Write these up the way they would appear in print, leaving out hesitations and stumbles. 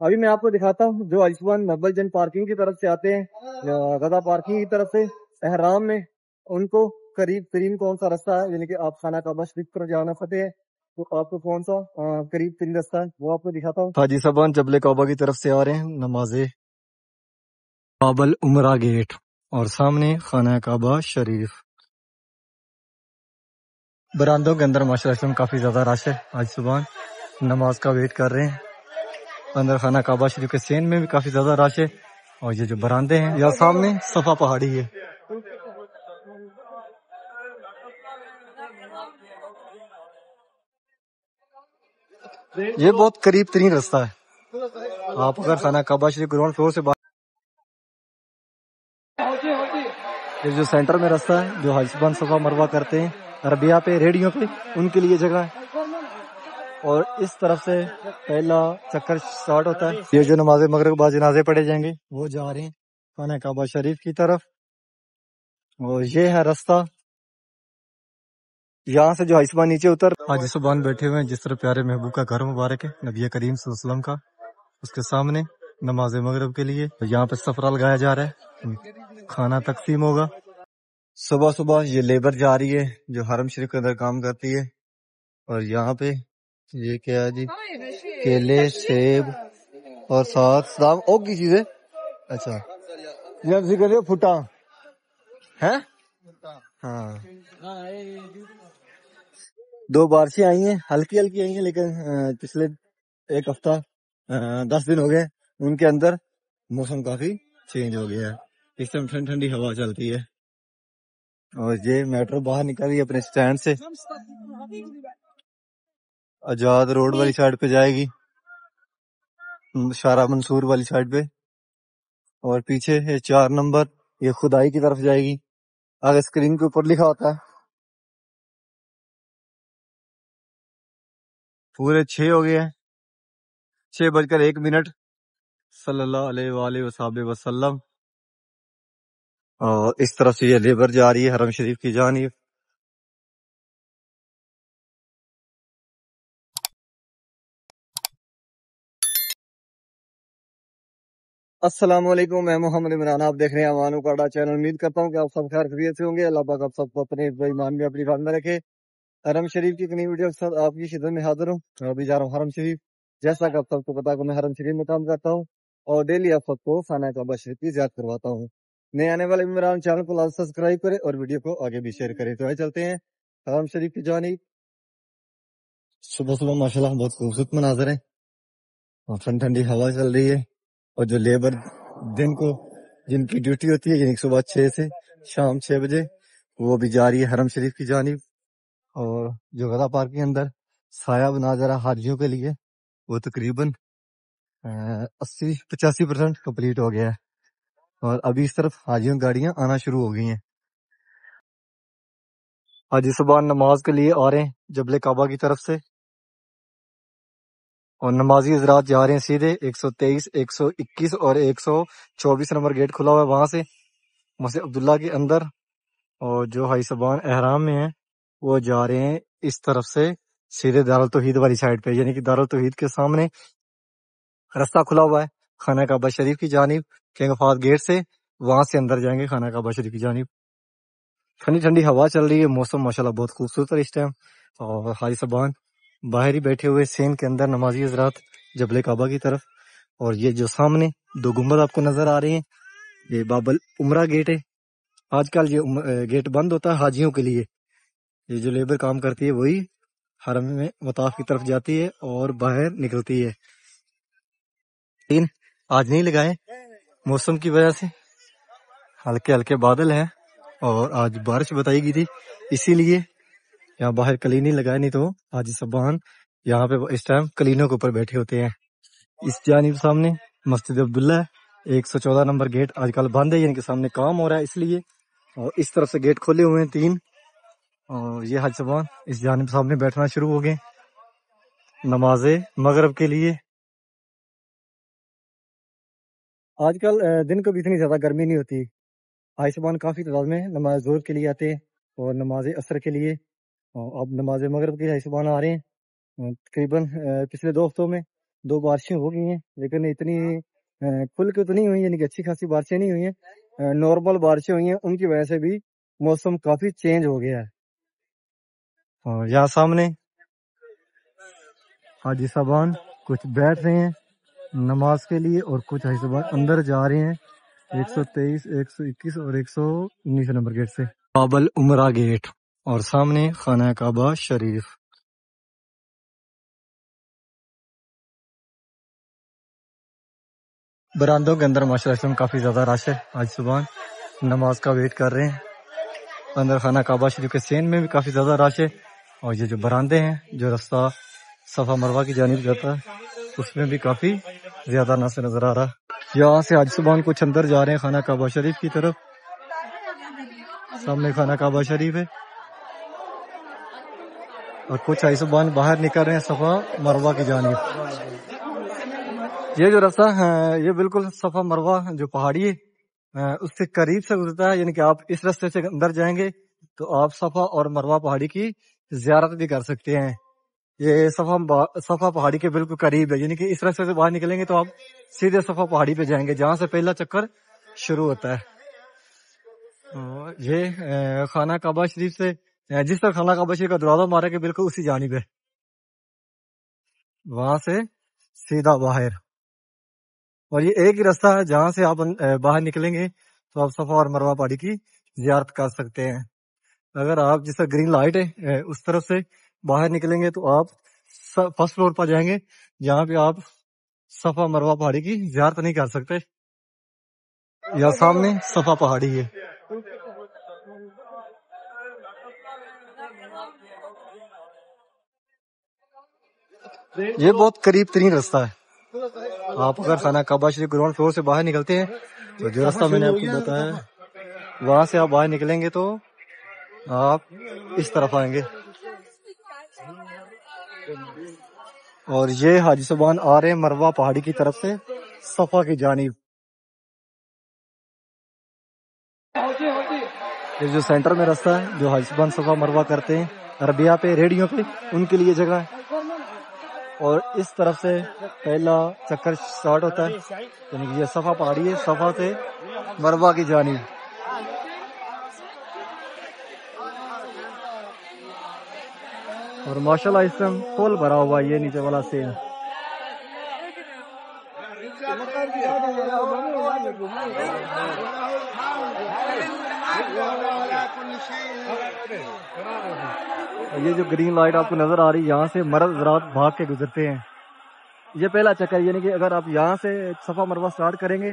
ابھی میں آپ کو دکھاتا ہوں جو آیوشمان نبل جن پارکنگ کی طرف سے آتے ہیں غدا پارکنگ کی طرف سے احرام میں، ان کو قریب ترین کون سا رستہ ہے، یعنی کہ آپ خانہ کعبہ شریف پر جانا چاہتے ہیں تو آپ کو کون سا قریب ترین رستہ ہے وہ آپ کو دکھاتا ہوں۔ حاجی صاحبان جبل کعبہ کی طرف سے آ رہے ہیں، نماز باب العمرہ گیٹ اور سامنے خانہ کعبہ شریف۔ براندوں کے اندر ماشاء اللہ کافی زیادہ رش ہے، آج صبح نماز کا ویٹ کر رہے ہیں۔ اندر خانہ کعبہ شریف کے سین میں بھی کافی زیادہ رش ہے، اور یہ جو براندے ہیں یا سامنے صفا پہاڑی ہے۔ یہ بہت قریب ترین رستہ ہے، آپ اگر خانہ کعبہ شریف گراؤنڈ فلور سے یہ جو سینٹر میں رستہ ہے جو حاجی صفا مروہ کرتے ہیں عربیہ پہ ریڈیو پہ، ان کے لیے جگہ ہے، اور اس طرف سے پہلا چکر سٹارٹ ہوتا ہے۔ یہ جو نماز مغرب بعد جنازے پڑھے جائیں گے وہ جا رہے ہیں خانہ کعبہ شریف کی طرف، اور یہ ہے رستہ یہاں سے جو حاجی نیچے اتر حاجی صبح بیٹھے ہوئے ہیں جس طرح پیارے محبوب کا گھر مبارک ہے نبی کریم صلی اللہ علیہ وسلم کا، اس کے سامنے نماز مغرب کے لیے یہاں پہ سفرہ لگایا جا رہا ہے، کھانا تقسیم ہوگا۔ صبح صبح یہ لیبر جا رہی ہے جو حرم شریف کے اندر کام کرتی ہے، اور یہاں پہ یہ کیا ہے جی، کیلے، سیب اور ساتھ سلام او کی چیزیں، اچھا یہ آپ ذکر پھٹا ہے، ہاں دو بارشیں آئی ہیں، ہلکی ہلکی آئی ہیں، لیکن پچھلے ایک ہفتہ 10 دن ہو گئے ان کے اندر موسم کافی چینج ہو گیا ہے، اس ٹائم ٹھنڈی ٹھنڈی ہوا چلتی ہے، اور یہ میٹرو باہر نکل رہی ہے اپنے سٹینڈ سے، آزاد روڈ والی سائڈ پہ جائے گی، شارع منصور والی سائڈ پہ، اور پیچھے یہ 4 نمبر یہ خدائی کی طرف جائے گی، آگے اسکرین کے اوپر لکھا ہوتا ہے۔ پورے 6 ہو گئے ہیں، 6:01 صلی اللہ علیہ وآلہ وصحبہ وسلم، اور اس طرف سے یہ لیبر جا رہی ہے حرم شریف کی جانب۔ السلام علیکم، میں محمد عمران، آپ دیکھ رہے ہیں اوانو کاڑا چینل۔ امید کرتا ہوں کہ آپ سب خیر خیریت سے ہوں گے، اللہ پاک آپ سب کو اپنے ایمان میں اپنی رحمت میں رکھے۔ حرم شریف کی ایک نئی ویڈیو کے ساتھ آپ کی خدمت میں حاضر ہوں، میں ابھی جا رہا ہوں حرم شریف، جیسا کہ آپ سب کو پتا کہ میں حرم شریف میں کام کرتا ہوں اور ڈیلی آپ سب کو خانہ کعبہ شریف کی زیارت کرواتا ہوں۔ نئے آنے والے عمران چینل کو لازمی سبسکرائب کریں اور ویڈیو کو آگے بھی شیئر کریں۔ تو آئے چلتے ہیں حرم شریف کی جانب۔ صبح صبح ماشاءاللہ بہت خوبصورت مناظر ہے، اور ٹھنڈی ٹھنڈی ہوا چل رہی ہے، اور جو لیبر دن کو جن کی ڈیوٹی ہوتی ہے یعنی صبح 6 سے شام 6 بجے وہ بھی جا رہی ہے حرم شریف کی جانب، اور جو غدا پارک کے اندر سایہ بنا جا رہا حاجیوں کے لیے وہ تقریباً 80-85% کمپلیٹ ہو گیا ہے، اور ابھی اس طرف حاجیوں گاڑیاں آنا شروع ہو گئی ہیں۔ حاجی صبح نماز کے لیے آ رہے ہیں جبل کعبہ کی طرف سے، اور نمازی حضرات جا رہے ہیں سیدھے 123، 121 اور 124 نمبر گیٹ کھلا ہوا ہے وہاں سے مسجد عبداللہ کے اندر، اور جو حاجی صاحبان احرام میں ہیں وہ جا رہے ہیں اس طرف سے سیدھے دارالتوحید والی سائڈ پہ، یعنی کہ دارالتوحید کے سامنے رستہ کھلا ہوا ہے خانہ کعبہ شریف کی جانب، کنگ فہد گیٹ سے وہاں سے اندر جائیں گے خانہ کعبہ شریف کی جانب۔ ٹھنڈی ٹھنڈی ہوا چل رہی ہے، موسم ماشاءاللہ بہت خوبصورت ہے اس ٹائم، اور حاجی صاحبان باہر ہی بیٹھے ہوئے سین کے اندر نمازی حضرات جبل کعبہ کی طرف، اور یہ جو سامنے 2 گنبد آپ کو نظر آ رہے ہیں یہ باب العمرہ گیٹ ہے۔ آج کل یہ گیٹ بند ہوتا ہے حاجیوں کے لیے، یہ جو لیبر کام کرتی ہے وہی حرم میں مطاف کی طرف جاتی ہے اور باہر نکلتی ہے، لیکن آج نہیں لگائے موسم کی وجہ سے، ہلکے ہلکے بادل ہیں اور آج بارش بتائی گئی تھی اسی لیے یہاں باہر کلین نہیں لگائے، نہیں تو حاجی صاحبان یہاں پہ اس ٹائم کلینوں کے اوپر بیٹھے ہوتے ہیں۔ اس جانب سامنے مسجد عبداللہ ہے، 114 نمبر گیٹ آج کل بند ہے، یعنی کہ سامنے کام ہو رہا ہے اس لیے، اور اس طرف سے گیٹ کھولے ہوئے ہیں 3، اور یہ حاجی صاحبان اس جانب سامنے بیٹھنا شروع ہو گئے نماز مغرب کے لیے۔ آج کل دن کو بھی اتنی زیادہ گرمی نہیں ہوتی، حاجی صاحبان کافی تعداد میں نماز ظہر کے لیے آتے ہیں اور نماز عصر کے لیے، اور اب نماز مغرب کے حاجی صاحبان آ رہے ہیں تقریباً پچھلے 2 ہفتوں میں 2 بارشیں ہو گئی ہیں لیکن اتنی کھل کے تو نہیں ہوئی، یعنی کہ اچھی خاصی بارشیں نہیں ہوئی ہیں، نارمل بارشیں ہوئی ہیں، ان کی وجہ سے بھی موسم کافی چینج ہو گیا ہے۔ اور یہاں سامنے حاجی صاحبان کچھ بیٹھ رہے ہیں نماز کے لیے اور کچھ حاجی صاحبان اندر جا رہے ہیں 123 121 اور 119 نمبر گیٹ سے، باب العمرہ گیٹ، اور سامنے خانہ کعبہ شریف۔ براندوں کے اندر ماشاء اللہ کافی زیادہ رش ہے، آج صبح نماز کا ویٹ کر رہے ہیں۔ اندر خانہ کعبہ شریف کے سین میں بھی کافی زیادہ رش ہے، اور یہ جو براندے ہیں جو رستہ صفا مروہ کی جانب جاتا ہے اس میں بھی کافی زیادہ نظر آ رہا ہے۔ یہاں سے آج صبح کچھ اندر جا رہے ہیں خانہ کعبہ شریف کی طرف، سامنے خانہ کعبہ شریف ہے، اور کچھ آج صبح باہر نکل رہے ہیں صفا مروہ کی جانب۔ یہ جو رستہ ہے یہ بالکل صفا مروہ جو پہاڑی ہے اس سے قریب سے گزرتا ہے، یعنی کہ آپ اس رستے سے اندر جائیں گے تو آپ صفا اور مروہ پہاڑی کی زیارت بھی کر سکتے ہیں۔ یہ صفا پہاڑی کے بالکل قریب ہے، یعنی کہ اس رستے سے باہر نکلیں گے تو آپ سیدھے صفا پہاڑی پہ جائیں گے جہاں سے پہلا چکر شروع ہوتا ہے۔ یہ خانہ کعبہ شریف سے جس طرح خانہ کعبہ شریف کا دروازہ مارا کہ بالکل اسی جانب ہے، وہاں سے سیدھا باہر، اور یہ ایک ہی راستہ ہے جہاں سے آپ باہر نکلیں گے تو آپ صفا اور مروہ پہاڑی کی زیارت کر سکتے ہیں۔ اگر آپ جس طرح گرین لائٹ ہے اس طرف سے باہر نکلیں گے تو آپ فرسٹ فلور پر جائیں گے جہاں پہ آپ صفا مروہ پہاڑی کی زیارت نہیں کر سکتے۔ یا سامنے صفا پہاڑی ہے۔ یہ بہت قریب ترین راستہ ہے، آپ اگر خانہ کعبہ شریف گراؤنڈ فلور سے باہر نکلتے ہیں تو جو راستہ میں نے آپ کو بتایا وہاں سے آپ باہر نکلیں گے تو آپ اس طرف آئیں گے، اور یہ حاجی صاحبان آ رہے ہیں مروہ پہاڑی کی طرف سے صفا کی جانب۔ یہ جو سینٹر میں راستہ ہے جو حاجی صاحبان صفا مروہ کرتے ہیں عربیہ پہ ریڑیوں پہ ان کے لیے جگہ ہے، اور اس طرف سے پہلا چکر سٹارٹ ہوتا ہے، یعنی کہ یہ صفا پہاڑی ہے صفا سے مروہ کی جانب۔ اور ماشاءاللہ اس ٹائم فل بھرا ہوا یہ نیچے والا سین۔ یہ جو گرین لائٹ آپ کو نظر آ رہی ہے یہاں سے مرد حضرات بھاگ کے گزرتے ہیں، یہ پہلا چکر، یعنی کہ اگر آپ یہاں سے صفا مروہ سٹارٹ کریں گے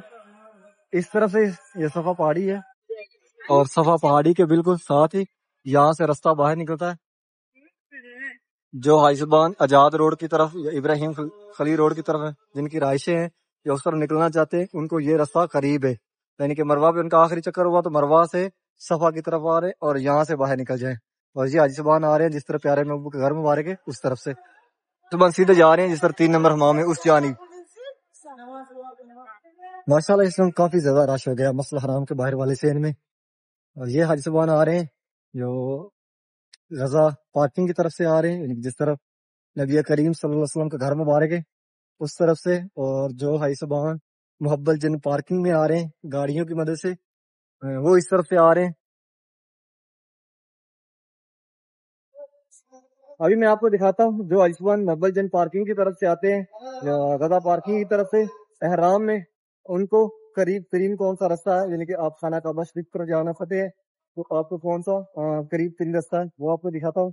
اس طرف سے یہ صفا پہاڑی ہے، اور صفا پہاڑی کے بالکل ساتھ ہی یہاں سے راستہ باہر نکلتا ہے جو حاجی صاحبان آزاد روڈ کی طرف یا ابراہیم خلیل روڈ کی طرف ہے، جن کی رہائشیں ہیں یا اس طرف نکلنا چاہتے ہیں ان کو یہ راستہ قریب ہے، یعنی کہ مروہ پہ ان کا آخری چکر ہوا تو مروہ سے صفا کی طرف آ رہے اور یہاں سے باہر نکل جائیں، اور یہ حاجی صاحبان آ رہے ہیں جس طرح پیارے محبوب کے گھر مبارک ہے اس طرف سے صبح سیدھے جا رہے ہیں جس طرح 3 نمبر حمام ہے اس جانب۔ ماشاءاللہ اس میں کافی زیادہ رش ہو گیا مسجد الحرام کے باہر والے سین میں، اور یہ حاجی صاحبان آ رہے ہیں جو غزہ پارکنگ کی طرف سے آ رہے ہیں، یعنی جس طرف نبی کریم صلی اللہ علیہ وسلم کا گھر مبارک ہے اس طرف سے، اور جو حاجی صاحبان محبت جن پارکنگ میں آ رہے ہیں گاڑیوں کی مدد سے وہ اس طرف سے آ رہے ہیں۔ ابھی میں آپ کو دکھاتا ہوں جو حاجی صاحبان محبت جن پارکنگ کی طرف سے آتے ہیں غزہ پارکنگ کی طرف سے احرام میں، ان کو قریب ترین کون سا راستہ ہے، یعنی کہ آپ خانہ کعبہ شریف پر جانا چاہتے ہیں تو آپ کو کون سا قریب ترین راستہ ہے وہ آپ کو دکھاتا ہوں۔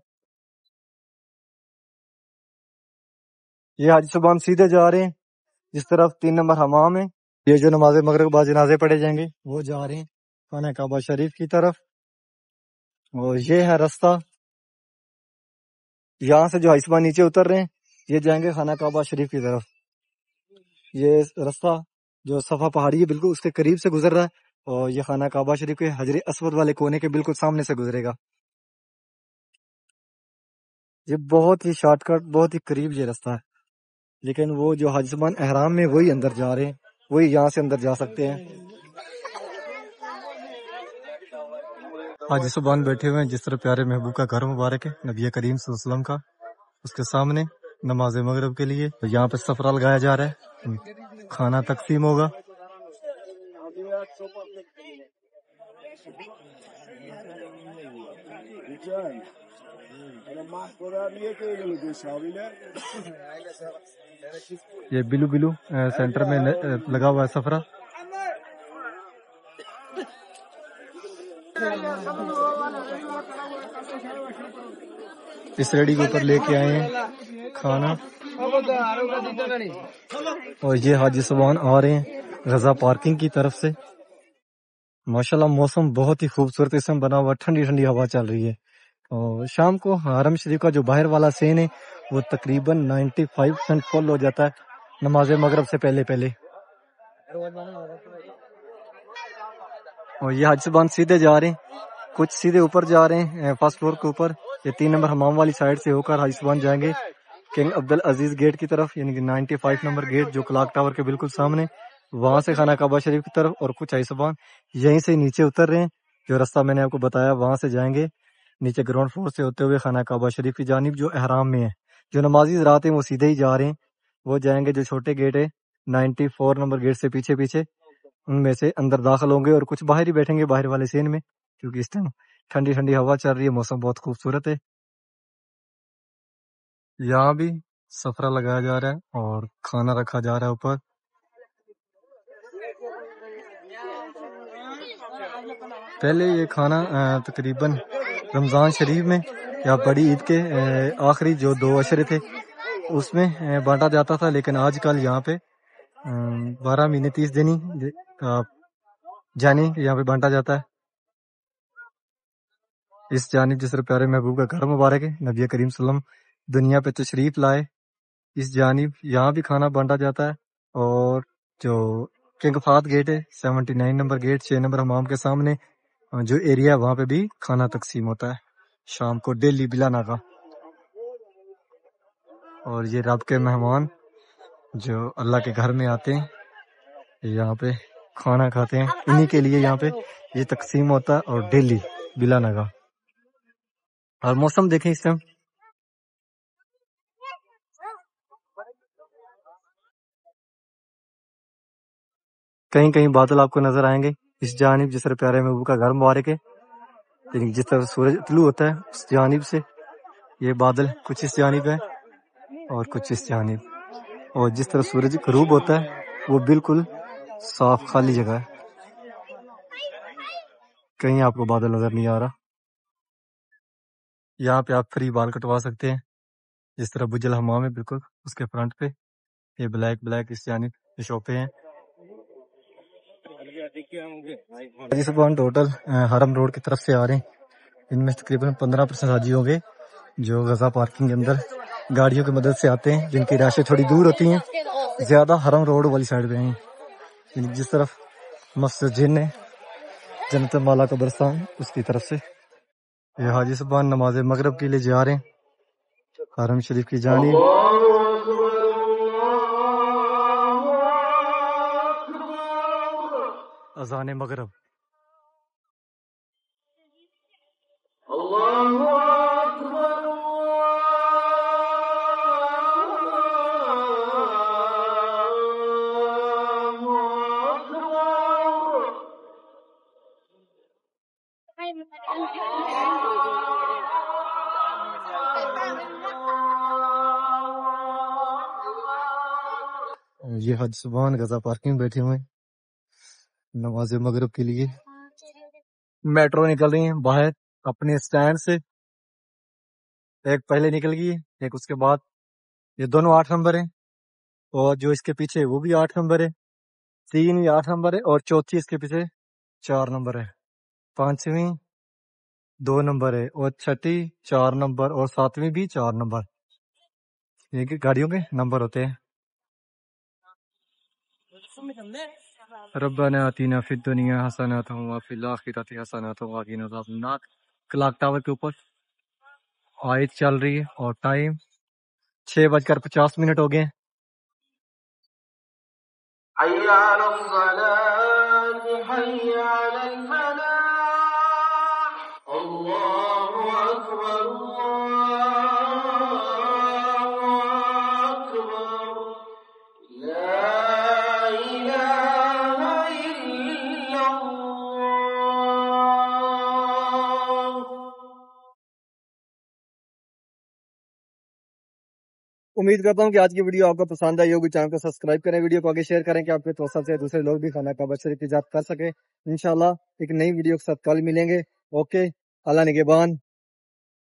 یہ حاجی صاحبان سیدھے جا رہے ہیں جس طرف 3 نمبر حمام ہے، یہ جو نماز مغرب بعد جنازے پڑھے جائیں گے وہ جا رہے ہیں خانہ کعبہ شریف کی طرف، اور یہ ہے راستہ یہاں سے جو حاجی صاحبان نیچے اتر رہے ہیں یہ جائیں گے خانہ کعبہ شریف کی طرف۔ یہ راستہ جو صفا پہاڑی ہے بالکل اس کے قریب سے گزر رہا ہے، اور یہ خانہ کعبہ شریف کے حجر اسود والے کونے کے بالکل سامنے سے گزرے گا۔ یہ بہت ہی شارٹ کٹ بہت ہی قریب یہ راستہ ہے، لیکن وہ جو حاجی صاحبان احرام میں وہی اندر جا رہے ہیں وہی یہاں سے اندر جا سکتے ہیں۔ حاجی صاحبان بیٹھے ہوئے ہیں جس طرح پیارے محبوب کا گھر مبارک ہے نبی کریم صلی اللہ علیہ وسلم کا، اس کے سامنے نماز مغرب کے لیے. تو یہاں پہ سفرہ لگایا جا رہا ہے, کھانا تقسیم ہوگا. یہ بلو بلو سینٹر میں لگا ہوا ہے سفرہ. اس ریڈی کے اوپر لے کے آئے ہیں کھانا. اور یہ حاجی صبان آ رہے ہیں غزہ پارکنگ کی طرف سے. ماشاءاللہ موسم بہت ہی خوبصورت اس میں بنا ہوا, ٹھنڈی ٹھنڈی ہوا چل رہی ہے. اور شام کو حرم شریف کا جو باہر والا سین ہے وہ تقریباً 95% فل ہو جاتا ہے نماز مغرب سے پہلے پہلے. اور یہ حاجی صبان سیدھے جا رہے ہیں, کچھ سیدھے اوپر جا رہے ہیں فرسٹ فلور کے اوپر. یہ 3 نمبر حمام والی سائڈ سے ہو کر حاجی صبان جائیں گے کنگ عبدالعزیز گیٹ کی طرف, یعنی کہ 95 نمبر گیٹ جو کلاک ٹاور کے بالکل سامنے. وہاں سے خانہ کعبہ شریف کی طرف. اور کچھ حاجی صبان یہیں سے نیچے اتر رہے ہیں, جو رستہ میں نے آپ کو بتایا وہاں سے جائیں گے نیچے گراؤنڈ فلور سے ہوتے ہوئے خانہ کعبہ شریف کی جانب جو احرام میں ہے. جو نمازی حضرات ہیں وہ سیدھے ہی جا رہے ہیں, وہ جائیں گے جو چھوٹے گیٹ ہے 94 نمبر گیٹ سے پیچھے پیچھے, ان میں سے اندر داخل ہوں گے. اور کچھ باہر ہی بیٹھیں گے باہر والے سین میں, کیونکہ اس ٹائم ٹھنڈی ٹھنڈی ہوا چل رہی ہے, موسم بہت خوبصورت ہے. یہاں بھی سفرہ لگایا جا رہا ہے اور کھانا رکھا جا رہا ہے اوپر. پہلے یہ کھانا تقریباً رمضان شریف میں یا بڑی عید کے آخری جو 2 عشرے تھے اس میں بانٹا جاتا تھا, لیکن آج کل یہاں پہ 12 مہینے 30 دن ہی جانی یہاں پہ بانٹا جاتا ہے. اس جانب جس طرح پیارے محبوب کا گھر مبارک ہے, نبی کریم صلی اللہ علیہ وسلم دنیا پہ تشریف لائے, اس جانب یہاں بھی کھانا بانٹا جاتا ہے. اور جو کنگ فہد گیٹ ہے 79 نمبر گیٹ 6 نمبر حمام کے سامنے جو ایریا ہے وہاں پہ بھی کھانا تقسیم ہوتا ہے شام کو ڈیلی بلا ناغہ. اور یہ رب کے مہمان جو اللہ کے گھر میں آتے ہیں یہاں پہ کھانا کھاتے ہیں, انہی کے لیے یہاں پہ یہ تقسیم ہوتا ہے اور ڈیلی بلا ناغہ. اور موسم دیکھیں اس ٹائم کہیں کہیں بادل آپ کو نظر آئیں گے اس جانب جس طرح پیارے محبوب کا گھر مبارک ہے, لیکن جس طرح سورج طلوع ہوتا ہے اس جانب سے یہ بادل کچھ اس جانب ہے اور کچھ اس جانب. اور جس طرح سورج غروب ہوتا ہے وہ بالکل صاف خالی جگہ ہے, کہیں آپ کو بادل نظر نہیں آ رہا. یہاں پہ آپ فری بال کٹوا سکتے ہیں, جس طرح بجل حمام ہے بالکل اس کے فرنٹ پہ یہ بلیک اس جانب یہ شاپیں ہیں. حاجی صبان ٹوٹل حرم روڈ کی طرف سے آ رہے ہیں, ان میں تقریباً 15% حاجی ہوں گے جو غزہ پارکنگ کے اندر گاڑیوں کی مدد سے آتے ہیں, جن کی راشیں تھوڑی دور ہوتی ہیں, زیادہ حرم روڈ والی سائڈ پہ ہیں, جس طرف مسجد جن ہے جنت مالا قبرستان اس کی طرف سے. یہ حاجی صبان نماز مغرب کے لیے جا رہے ہیں حرم شریف کی جانب. اذان مغرب. یہ حاجی صبان غزہ پارکنگ بیٹھے ہوئے نماز مغرب کے لیے. میٹرو نکل رہی ہیں باہر اپنے سٹینڈ سے, ایک پہلے نکل گئی ہے ایک اس کے بعد. یہ دونوں 8 نمبر ہیں, اور جو اس کے پیچھے وہ بھی 8 نمبر ہے, 3 بھی 8 نمبر ہے, اور چوتھی اس کے پیچھے 4 نمبر ہے, 5ویں 2 نمبر ہے, اور 6ٹھی 4 نمبر, اور 7ویں بھی 4 نمبر. یہ گاڑیوں کے نمبر ہوتے ہیں. ربنا آتینا فی الدنیا حسنۃ وفی الآخرۃ حسنۃ وقنا عذاب النار. کلاک ٹاور کے اوپر آیت چل رہی ہے اور ٹائم 6:50 ہو گئے. حی علی الصلاۃ حی علی الفلاح اللہ اکبر اللہ امید کرتا ہوں کہ آج کی ویڈیو آپ کو پسند آئی ہوگی. چینل کو سبسکرائب کریں, ویڈیو کو آگے شیئر کریں کہ آپ کے توسط سے دوسرے لوگ بھی خانہ کعبہ شریف کی زیارت کر سکیں. انشاءاللہ ایک نئی ویڈیو کے ساتھ کل ملیں گے. اوکے, اللہ نگہبان.